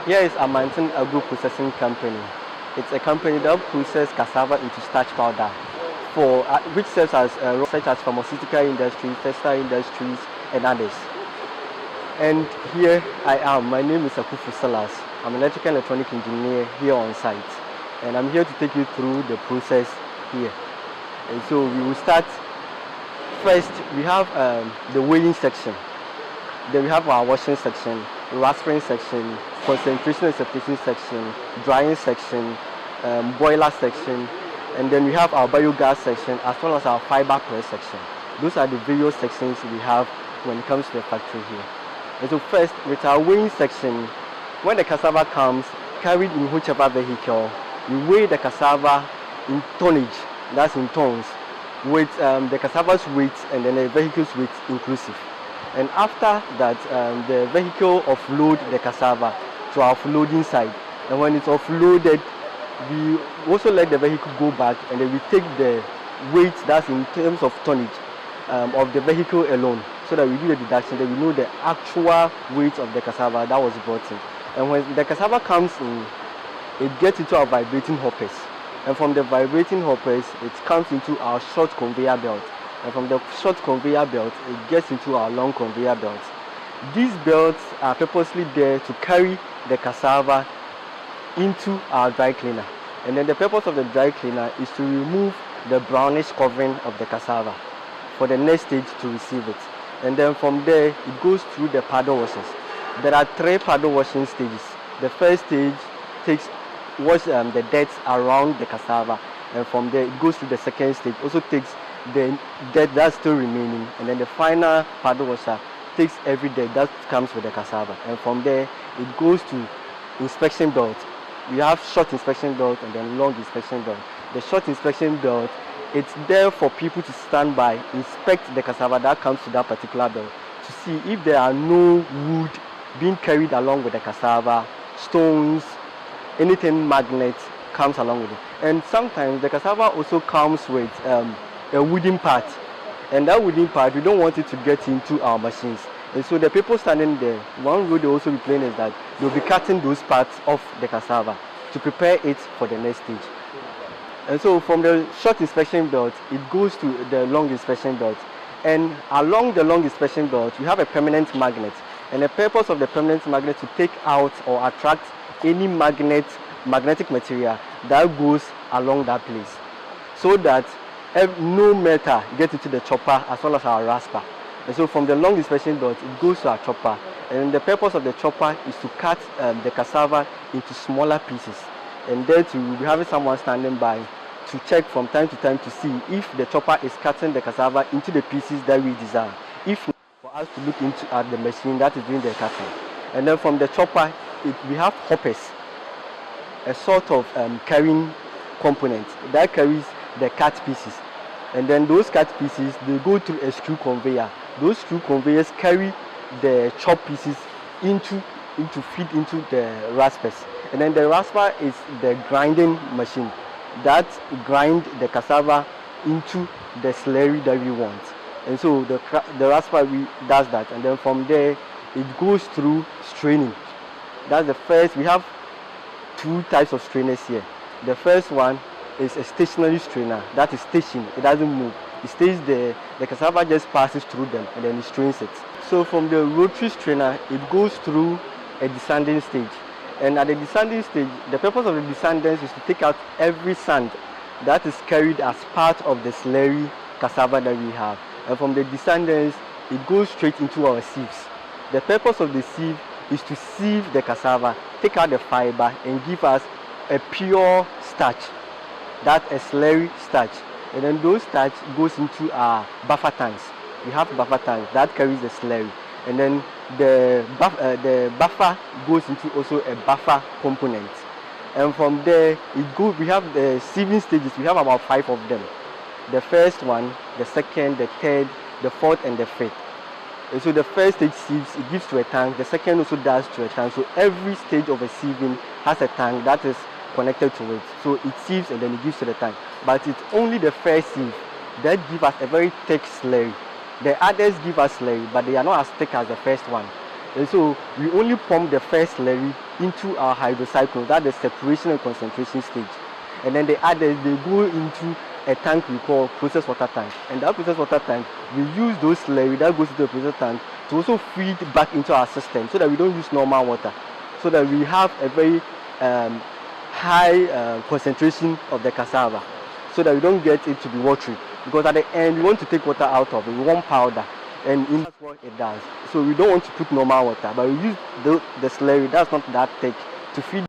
Here is Amantin Agro Processing Company. It's a company that processes cassava into starch powder, for which serves as such as pharmaceutical industry, textile industries, and others. And here I am. My name is Akufu Salas. I'm an electrical and electronic engineer here on site, and I'm here to take you through the process here. And so we will start. First, we have the weighing section. Then we have our washing section, rasping section, concentration and separation section, drying section, boiler section, and then we have our biogas section as well as our fiber press section. Those are the various sections we have when it comes to the factory here. And so first, with our weighing section, when the cassava comes carried in whichever vehicle, we weigh the cassava in tonnage, that's in tons, with the cassava's weight and then the vehicle's weight inclusive. And after that, the vehicle offload the cassava to our offloading side. And when it's offloaded, we also let the vehicle go back, and then we take the weight that's in terms of tonnage of the vehicle alone, so that we do the deduction, that we know the actual weight of the cassava that was brought in. And when the cassava comes in, it gets into our vibrating hoppers. And from the vibrating hoppers, it comes into our short conveyor belt. And from the short conveyor belt, it gets into our long conveyor belts. These belts are purposely there to carry the cassava into our dry cleaner. And then the purpose of the dry cleaner is to remove the brownish covering of the cassava for the next stage to receive it. And then from there, it goes through the paddle washers. There are 3 paddle washing stages. The first stage washes the dirt around the cassava, and from there it goes to the second stage, also takes the dirt that's still remaining, and then the final paddle washer takes every dirt that comes with the cassava, and from there it goes to inspection belt. We have short inspection belt and then long inspection belt. The short inspection belt, it's there for people to stand by, inspect the cassava that comes to that particular belt, to see if there are no wood being carried along with the cassava, stones, anything magnet comes along with it. And sometimes the cassava also comes with a wooden part, and that wooden part, we don't want it to get into our machines. And so the people standing there, one role they also be playing is that they'll be cutting those parts off the cassava to prepare it for the next stage. And so from the short inspection belt, it goes to the long inspection belt. And along the long inspection belt, you have a permanent magnet. And the purpose of the permanent magnet is to take out or attract any magnetic material that goes along that place, so that no metal gets into the chopper as well as our rasper. And so from the long inspection belt, it goes to our chopper. And the purpose of the chopper is to cut the cassava into smaller pieces. And there too, we'll be having someone standing by to check from time to time to see if the chopper is cutting the cassava into the pieces that we desire. If not, for us to look into at the machine that is doing the cutting. And then from the chopper, we have hoppers, a sort of carrying component that carries the cut pieces. And then those cut pieces, they go through a screw conveyor. Those screw conveyors carry the chop pieces into feed into the raspers. And then the rasper is the grinding machine that grind the cassava into the slurry that we want. And so the rasper does that, and then from there it goes through straining. That's the first. We have 2 types of strainers here. The first one is a stationary strainer. That is stationed. It doesn't move. It stays there. The cassava just passes through them and then it strains it. So from the rotary strainer, it goes through a descending stage. And at the descending stage, the purpose of the descendants is to take out every sand that is carried as part of the slurry cassava that we have. And from the descendants, it goes straight into our sieves. The purpose of the sieve is to sieve the cassava, take out the fiber, and give us a pure starch, that's a slurry starch. And then those starch goes into our buffer tanks. We have buffer tanks that carries the slurry. And then the buffer goes into also a buffer component. And from there, we have the sieving stages. We have about 5 of them. The first one, the second, the third, the fourth, and the fifth. And so the first stage sieves, it gives to a tank. The second also does to a tank. So every stage of a sieving has a tank that is connected to it. So it sieves and then it gives to the tank. But it's only the first sieve that gives us a very thick slurry. The others give us slurry, but they are not as thick as the first one. And so we only pump the first slurry into our hydrocycle, that's the separation and concentration stage. And then the others, they go into a tank we call process water tank. And that process water tank, we use those slurry that goes into the process tank to also feed back into our system so that we don't use normal water, so that we have a very high concentration of the cassava, so that we don't get it to be watery. Because at the end, we want to take water out of it, we want powder, and that's what it does. So we don't want to put normal water, but we use the slurry that's not that thick to feed